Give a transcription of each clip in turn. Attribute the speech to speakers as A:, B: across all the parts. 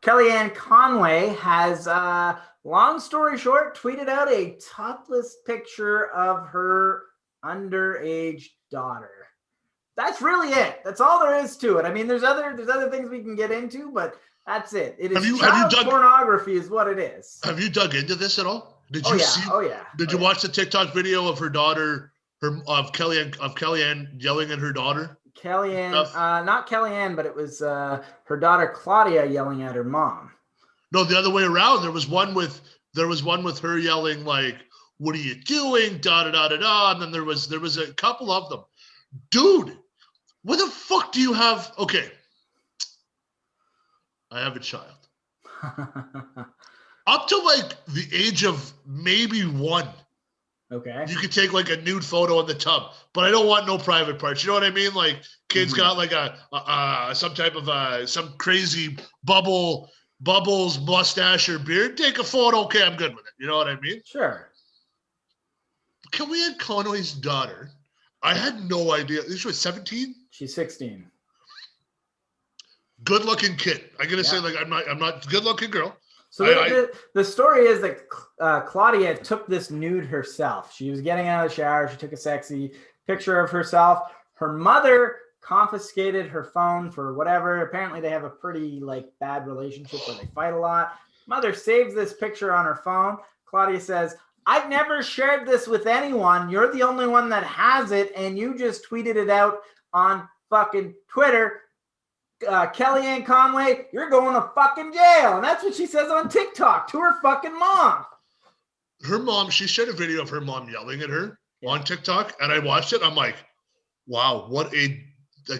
A: Kellyanne Conway has, long story short, tweeted out a topless picture of her underage daughter. That's really it. That's all there is to it. I mean, there's other things we can get into, but that's it. It is child pornography is what it is.
B: Have you dug into this at all?
A: Did you see? Oh yeah.
B: Did you watch the TikTok video of her daughter, of Kellyanne yelling at her daughter?
A: Kellyanne, not Kellyanne, but it was her daughter Claudia yelling at her mom.
B: No, the other way around. There was one with her yelling like, "What are you doing?" Da da da da da. And then there was a couple of them. Dude, what the fuck do you have? Okay, I have a child. Up to like the age of maybe 1.
A: Okay.
B: You could take like a nude photo in the tub, but I don't want no private parts. You know what I mean? Like kids got like some type of some crazy bubbles, mustache or beard. Take a photo. Okay, I'm good with it. You know what I mean?
A: Sure.
B: Kellyanne Conway's daughter, I had no idea. She was 17?
A: She's 16.
B: Good looking kid. I'm gonna say like I'm not good looking girl.
A: So the story is that Claudia took this nude herself. She was getting out of the shower. She took a sexy picture of herself. Her mother confiscated her phone for whatever. Apparently they have a pretty like bad relationship where they fight a lot. Mother saves this picture on her phone. Claudia says, "I've never shared this with anyone. You're the only one that has it. And you just tweeted it out on fucking Twitter. Kellyanne Conway, you're going to fucking jail." And that's what she says on TikTok to her fucking mom.
B: Her mom, she shared a video of her mom yelling at her on TikTok, and I watched it. I'm like, wow, what a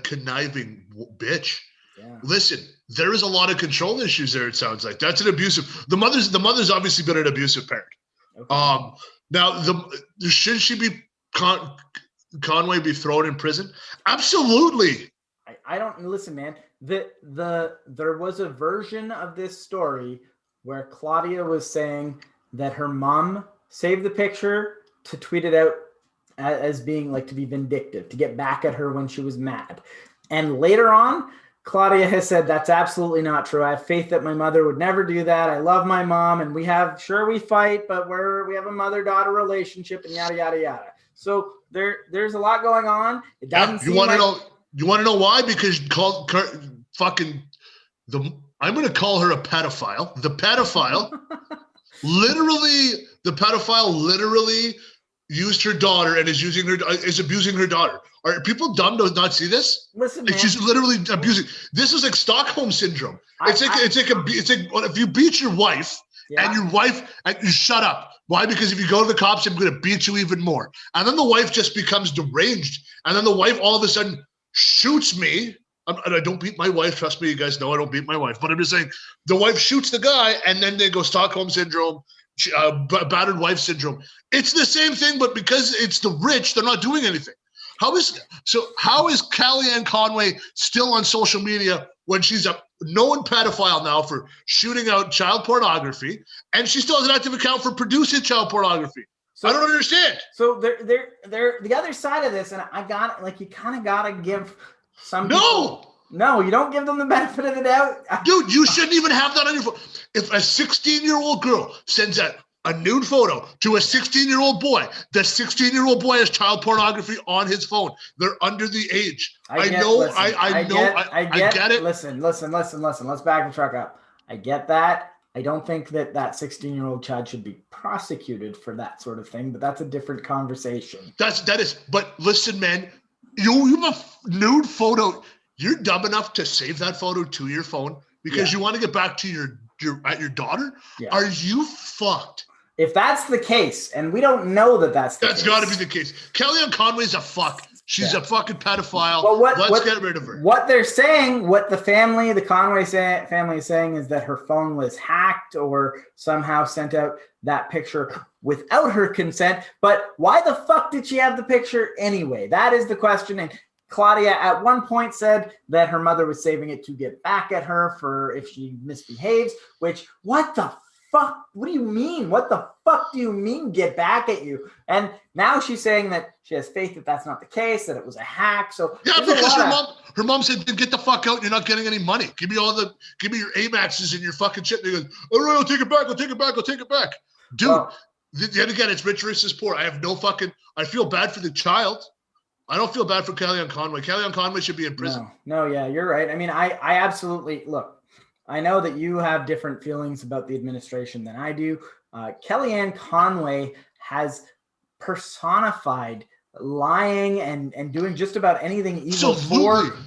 B: conniving bitch.
A: Yeah.
B: Listen, there is a lot of control issues there, it sounds like. That's an abusive. The mother's obviously been an abusive parent. Okay. Now, should she be Conway be thrown in prison? Absolutely.
A: I don't listen, man. There was a version of this story where Claudia was saying that her mom saved the picture to tweet it out as being like to be vindictive, to get back at her when she was mad. And later on, Claudia has said that's absolutely not true. I have faith that my mother would never do that. I love my mom, and we fight, but we have a mother-daughter relationship, and yada yada yada. So there's a lot going on. It doesn't seem like.
B: You want to know why? Because I'm going to call her a pedophile. The pedophile literally used her daughter and is abusing her daughter. Are people dumb to not see this?
A: Listen,
B: man. She's literally abusing. This is like Stockholm syndrome. It's like if you beat your wife and you shut up. Why? Because if you go to the cops, I'm going to beat you even more. And then the wife just becomes deranged. And then the wife all of a sudden shoots me. And I don't beat my wife. Trust me, you guys know I don't beat my wife. But I'm just saying, the wife shoots the guy, and then they go Stockholm syndrome, battered wife syndrome. It's the same thing, but because it's the rich, they're not doing anything. How is Kellyanne Conway still on social media when she's a known pedophile now for shooting out child pornography, and she still has an active account for producing child pornography? So I don't understand.
A: So they're the other side of this, and you kind of gotta give some. No, you don't give them the benefit of the doubt.
B: Dude, you shouldn't even have that on your phone. If a 16-year-old girl sends a nude photo to a 16-year-old boy, the 16-year-old boy has child pornography on his phone. They're under the age. I get it.
A: Listen. Let's back the truck up. I get that. I don't think that 16-year-old child should be prosecuted for that sort of thing, but that's a different conversation.
B: That is. But listen, man, you have a nude photo. You're dumb enough to save that photo to your phone because you want to get back to your daughter? Yeah. Are you fucked?
A: If that's the case, and we don't know that's the case.
B: That's got to be the case. Kellyanne Conway's a fuck. She's a fucking pedophile. Let's get rid of her.
A: What they're saying, what the Conway family is saying is that her phone was hacked or somehow sent out that picture without her consent. But why the fuck did she have the picture anyway? That is the question. And Claudia at one point said that her mother was saving it to get back at her for if she misbehaves, which what the fuck? What do you mean? What the fuck do you mean get back at you? And now she's saying that she has faith that that's not the case, that it was a hack. So
B: yeah, because her mom said, get the fuck out. You're not getting any money. Give me your Amaxes and your fucking shit. And he goes, all right, I'll take it back. I'll take it back. Dude, yet again, it's rich versus poor. I feel bad for the child. I don't feel bad for Kellyanne Conway. Kellyanne Conway should be in prison.
A: No, yeah, you're right. I mean, I absolutely, look, I know that you have different feelings about the administration than I do. Kellyanne Conway has personified lying and doing just about anything evil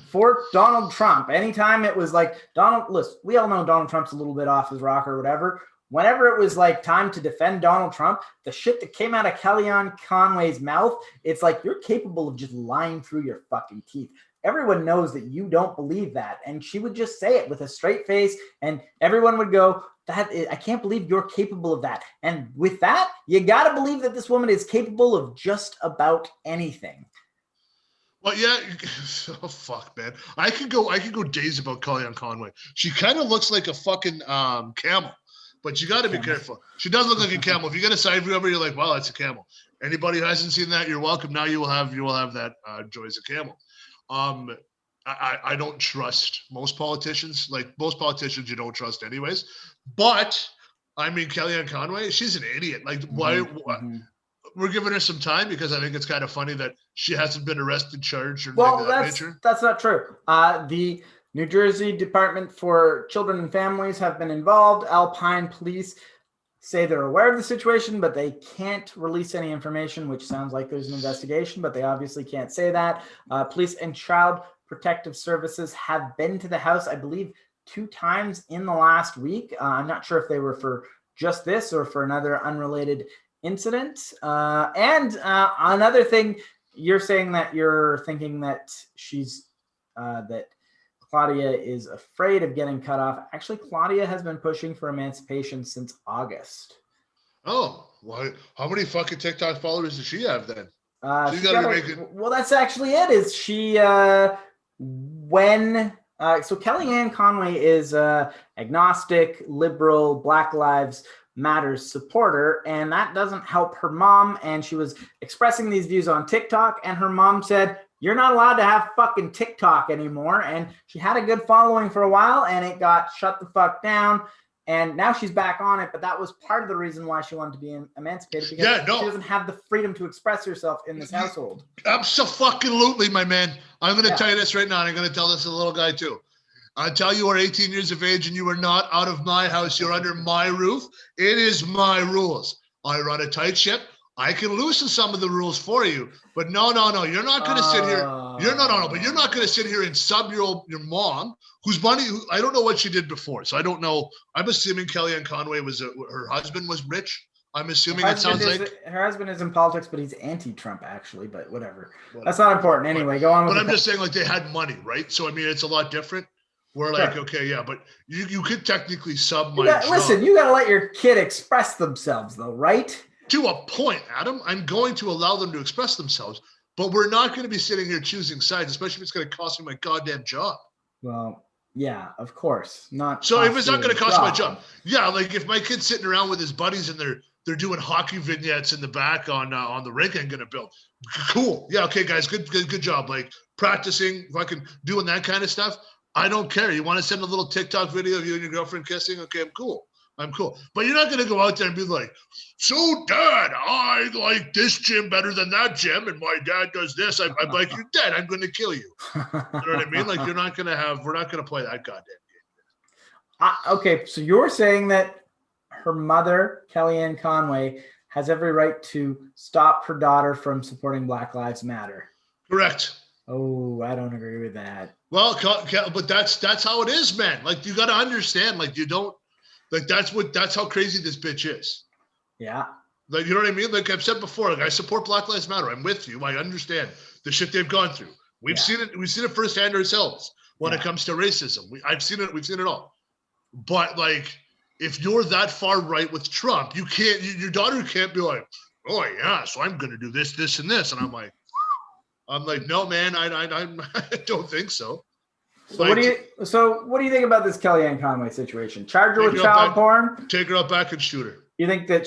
A: for Donald Trump. Anytime it was like, listen, we all know Donald Trump's a little bit off his rocker or whatever. Whenever it was like time to defend Donald Trump, the shit that came out of Kellyanne Conway's mouth, it's like you're capable of just lying through your fucking teeth. Everyone knows that you don't believe that. And she would just say it with a straight face and everyone would go, I can't believe you're capable of that. And with that, you got to believe that this woman is capable of just about anything.
B: Well, yeah. Oh, fuck, man. I could go days about Kellyanne Conway. She kind of looks like a fucking camel. But you got to be careful. She does look like a camel. If you get a side view over, you're like, wow, that's a camel. Anybody who hasn't seen that, you're welcome. Now you will have that joy as a camel. I don't trust most politicians. Like most politicians, you don't trust anyways. But I mean, Kellyanne Conway, she's an idiot. Like why? We're giving her some time because I think it's kind of funny that she hasn't been arrested, charged, or anything of that nature.
A: That's not true. The New Jersey Department for Children and Families have been involved. Alpine police say they're aware of the situation, but they can't release any information, which sounds like there's an investigation, but they obviously can't say that. Police and Child Protective Services have been to the house, I believe, 2 times in the last week. I'm not sure if they were for just this or for another unrelated incident. And another thing, you're saying that you're thinking that that Claudia is afraid of getting cut off. Actually, Claudia has been pushing for emancipation since August.
B: Oh, why? How many fucking TikTok followers does she have then?
A: Well, that's actually it. Is she so Kellyanne Conway is agnostic, liberal, Black Lives Matters supporter, and that doesn't help her mom. And she was expressing these views on TikTok, and her mom said, you're not allowed to have fucking TikTok anymore. And she had a good following for a while and it got shut the fuck down. And now she's back on it. But that was part of the reason why she wanted to be emancipated, because she doesn't have the freedom to express herself in this household.
B: Absolutely, my man. I'm going to tell you this right now. And I'm going to tell this to the little guy too. Until you are 18 years of age and you are not out of my house, you're under my roof. It is my rules. I run a tight ship. I can loosen some of the rules for you, but no. You're not going to sit here. But you're not going to sit here and sub your mom, whose money. I don't know what she did before, so I don't know. I'm assuming Kellyanne Conway her husband was rich. I'm assuming it sounds like
A: her husband is in politics, but he's anti-Trump actually. But whatever, that's not important. Anyway, go on.
B: But I'm just saying, like they had money, right? So I mean, it's a lot different. We're like, okay, yeah, but you could technically sub my job.
A: Listen, you got to let your kid express themselves, though, right?
B: To a point, Adam. I'm going to allow them to express themselves, but we're not going to be sitting here choosing sides, especially if it's going to cost me my goddamn job.
A: Well, yeah, of course.
B: So if it's not going to cost my job, yeah, like if my kid's sitting around with his buddies and they're doing hockey vignettes in the back on the rink I'm going to build, cool. Yeah, okay, guys, good job. Like practicing, fucking doing that kind of stuff. I don't care. You want to send a little TikTok video of you and your girlfriend kissing? Okay, I'm cool. But you're not going to go out there and be like, so dad, I like this gym better than that gym, and my dad does this. I'm like, you're dead. I'm going to kill you. You know what I mean? Like we're not going to play that goddamn game.
A: Okay, so you're saying that her mother, Kellyanne Conway, has every right to stop her daughter from supporting Black Lives Matter.
B: Correct.
A: Oh, I don't agree with that.
B: Well, but that's how it is, man. Like you got to understand, like you don't. Like that's how crazy this bitch is.
A: Yeah.
B: Like, you know what I mean? Like I've said before, like I support Black Lives Matter. I'm with you. I understand the shit they've gone through. We've seen it firsthand ourselves when it comes to racism. We've seen it all. But like, if you're that far right with Trump, your daughter can't be like, oh yeah, so I'm going to do this, this, and this. And I'm like, no, man, I don't think so.
A: So what do you think about this Kellyanne Conway situation? Charge her with child porn?
B: Take her out back and shoot her.
A: You think that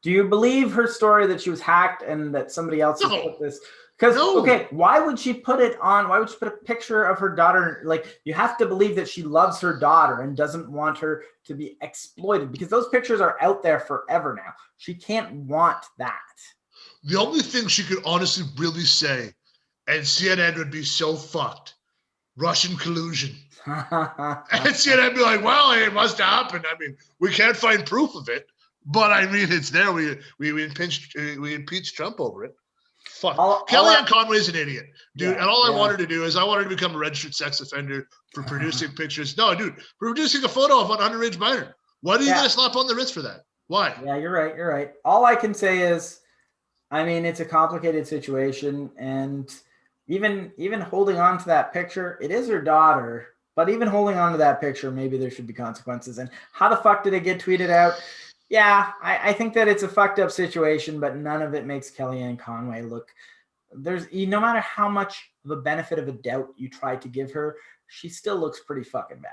A: do you believe her story that she was hacked and that somebody else has put this? Because, okay, why would she put it on? Why would she put a picture of her daughter? Like, you have to believe that she loves her daughter and doesn't want her to be exploited, because those pictures are out there forever now. She can't want that.
B: The only thing she could honestly really say, and CNN would be so fucked, Russian collusion. And CNN would be like, well, it must have happened. I mean, we can't find proof of it, but I mean, it's there. We impeached Trump over it. Fuck. Kellyanne Conway is an idiot, dude. And all I wanted to do is I wanted to become a registered sex offender for producing pictures. No, dude, for producing a photo of an underage minor. Why do you get a slap on the wrist for that? Why?
A: Yeah, you're right. You're right. All I can say is, I mean, it's a complicated situation, and even holding on to that picture, it is her daughter, but even holding on to that picture, maybe there should be consequences. And how the fuck did it get tweeted out? Yeah, I think that it's a fucked up situation, but none of it makes Kellyanne Conway look. No matter how much of a benefit of a doubt you try to give her, she still looks pretty fucking bad.